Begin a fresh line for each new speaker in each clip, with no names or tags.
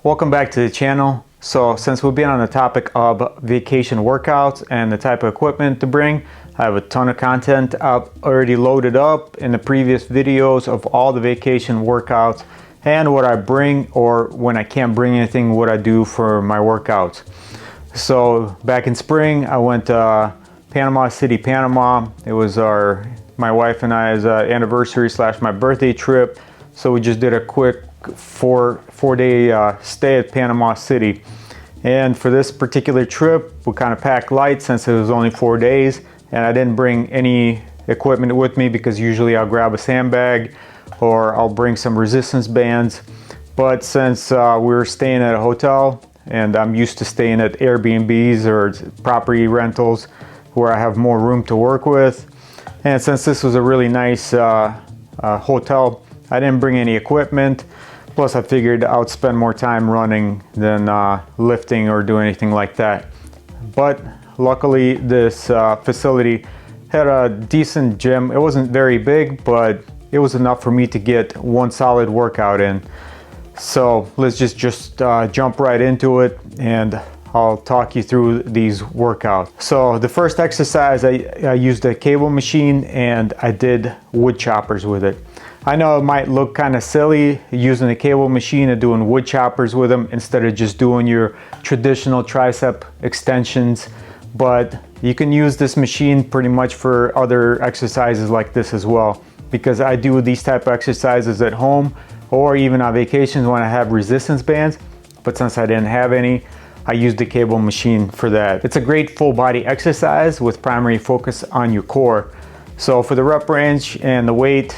Welcome back to the channel. So since we've been on the topic of vacation workouts and the type of equipment to bring, I have a ton of content I've already loaded up in the previous videos of all the vacation workouts and what I bring, or when I can't bring anything, what I do for my workouts. So back in spring, I went to Panama City, Panama. It was my wife and I's anniversary / my birthday trip. So we just did a quick four-day stay at Panama City. And for this particular trip, we kind of packed light since it was only 4 days, and I didn't bring any equipment with me because usually I'll grab a sandbag or I'll bring some resistance bands. But since we were staying at a hotel, and I'm used to staying at Airbnbs or property rentals where I have more room to work with, and since this was a really nice hotel, I didn't bring any equipment. Plus I figured I would spend more time running than lifting or doing anything like that. But luckily this facility had a decent gym. It wasn't very big, but it was enough for me to get one solid workout in. So let's just jump right into it, and I'll talk you through these workouts. So the first exercise, I used a cable machine and I did wood choppers with it. I know it might look kind of silly using a cable machine and doing wood choppers with them instead of just doing your traditional tricep extensions, but you can use this machine pretty much for other exercises like this as well, because I do these type of exercises at home or even on vacations when I have resistance bands. But since I didn't have any, I used the cable machine for that. It's a great full body exercise with primary focus on your core. So for the rep range and the weight,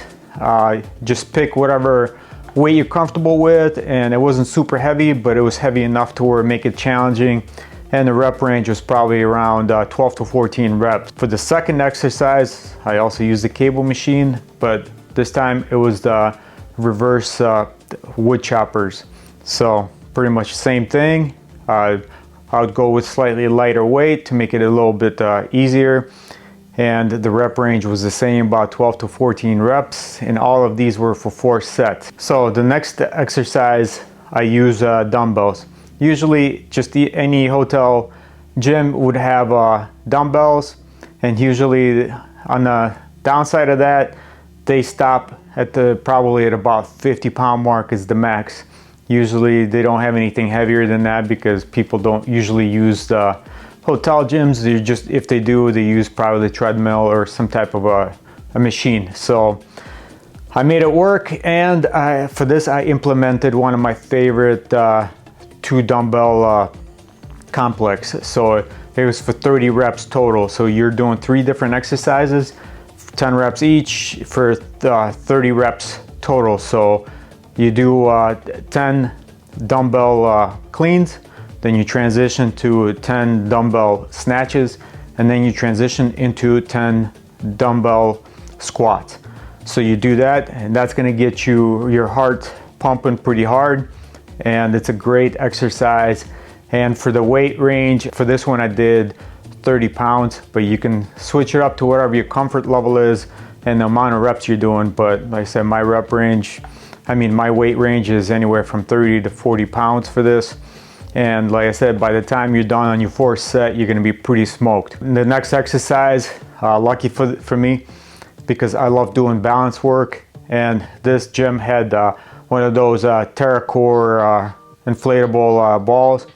just pick whatever weight you're comfortable with, and it wasn't super heavy, but it was heavy enough to where make it challenging, and the rep range was probably around 12 to 14 reps. For the second exercise, I also used the cable machine, but this time it was the reverse wood choppers. So pretty much the same thing. I would go with slightly lighter weight to make it a little bit easier. And the rep range was the same, about 12 to 14 reps, and all of these were for 4 sets. So the next exercise, I use dumbbells. Usually just any hotel gym would have dumbbells, and usually on the downside of that, they stop at probably at about 50-pound mark is the max. Usually they don't have anything heavier than that because people don't usually use the hotel gyms. They just, if they do, they use probably the treadmill or some type of a machine. So I made it work, and for this I implemented one of my favorite 2 dumbbell complex. So it was for 30 reps total. So you're doing 3 different exercises, 10 reps each for 30 reps total. So you do 10 dumbbell cleans, then you transition to 10 dumbbell snatches, and then you transition into 10 dumbbell squats. So you do that, and that's gonna get your heart pumping pretty hard, and it's a great exercise. And for the weight range, for this one I did 30 pounds, but you can switch it up to whatever your comfort level is and the amount of reps you're doing. But like I said, my weight range is anywhere from 30 to 40 pounds for this. And like I said, by the time you're done on your 4th set, you're gonna be pretty smoked. And the next exercise, lucky for me, because I love doing balance work, and this gym had one of those TerraCore inflatable balls.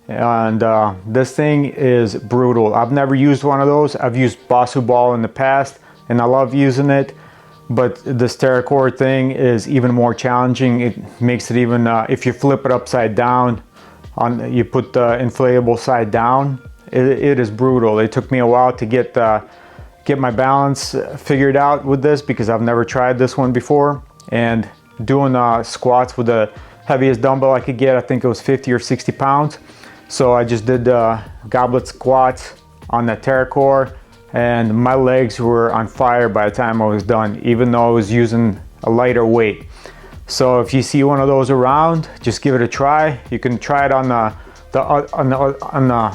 And this thing is brutal. I've never used one of those. I've used Bosu ball in the past, and I love using it. But this TerraCore thing is even more challenging. It makes it even, if you flip it upside down, you put the inflatable side down, it is brutal. It took me a while to get my balance figured out with this because I've never tried this one before. And doing squats with the heaviest dumbbell I could get, I think it was 50 or 60 pounds. So I just did goblet squats on the TerraCore, and my legs were on fire by the time I was done, even though I was using a lighter weight. So if you see one of those around, just give it a try. You can try it on the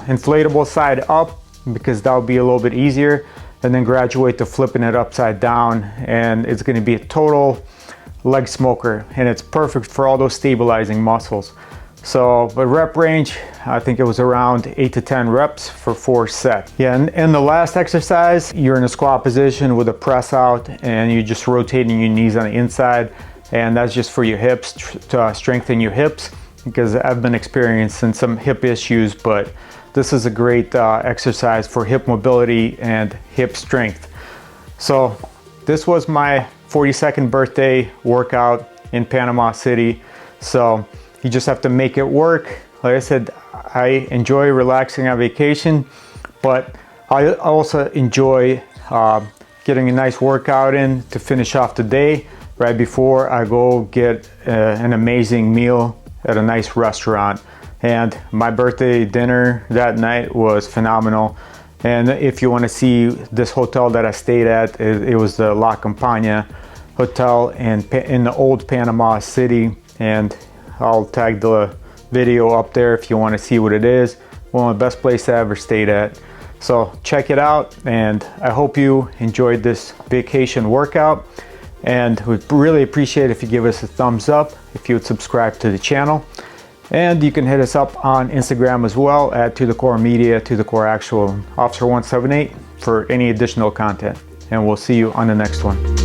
inflatable side up, because that'll be a little bit easier, and then graduate to flipping it upside down, and it's going to be a total leg smoker, and it's perfect for all those stabilizing muscles. So the rep range, I think it was around 8 to 10 reps for 4 sets. Yeah, and in the last exercise, you're in a squat position with a press out and you're just rotating your knees on the inside. And that's just for your hips, to strengthen your hips, because I've been experiencing some hip issues, but this is a great exercise for hip mobility and hip strength. So this was my 42nd birthday workout in Panama City. So you just have to make it work. Like I said, I enjoy relaxing on vacation, but I also enjoy getting a nice workout in to finish off the day right before I go get an amazing meal at a nice restaurant. And my birthday dinner that night was phenomenal. And if you want to see this hotel that I stayed at, it was the La Campana Hotel in the old Panama City, and I'll tag the video up there if you want to see what it is. One of the best places I ever stayed at. So check it out, and I hope you enjoyed this vacation workout. And we'd really appreciate if you give us a thumbs up, if you would subscribe to the channel. And you can hit us up on Instagram as well at To The Core Media, To The Core Actual, Officer 178 for any additional content. And we'll see you on the next one.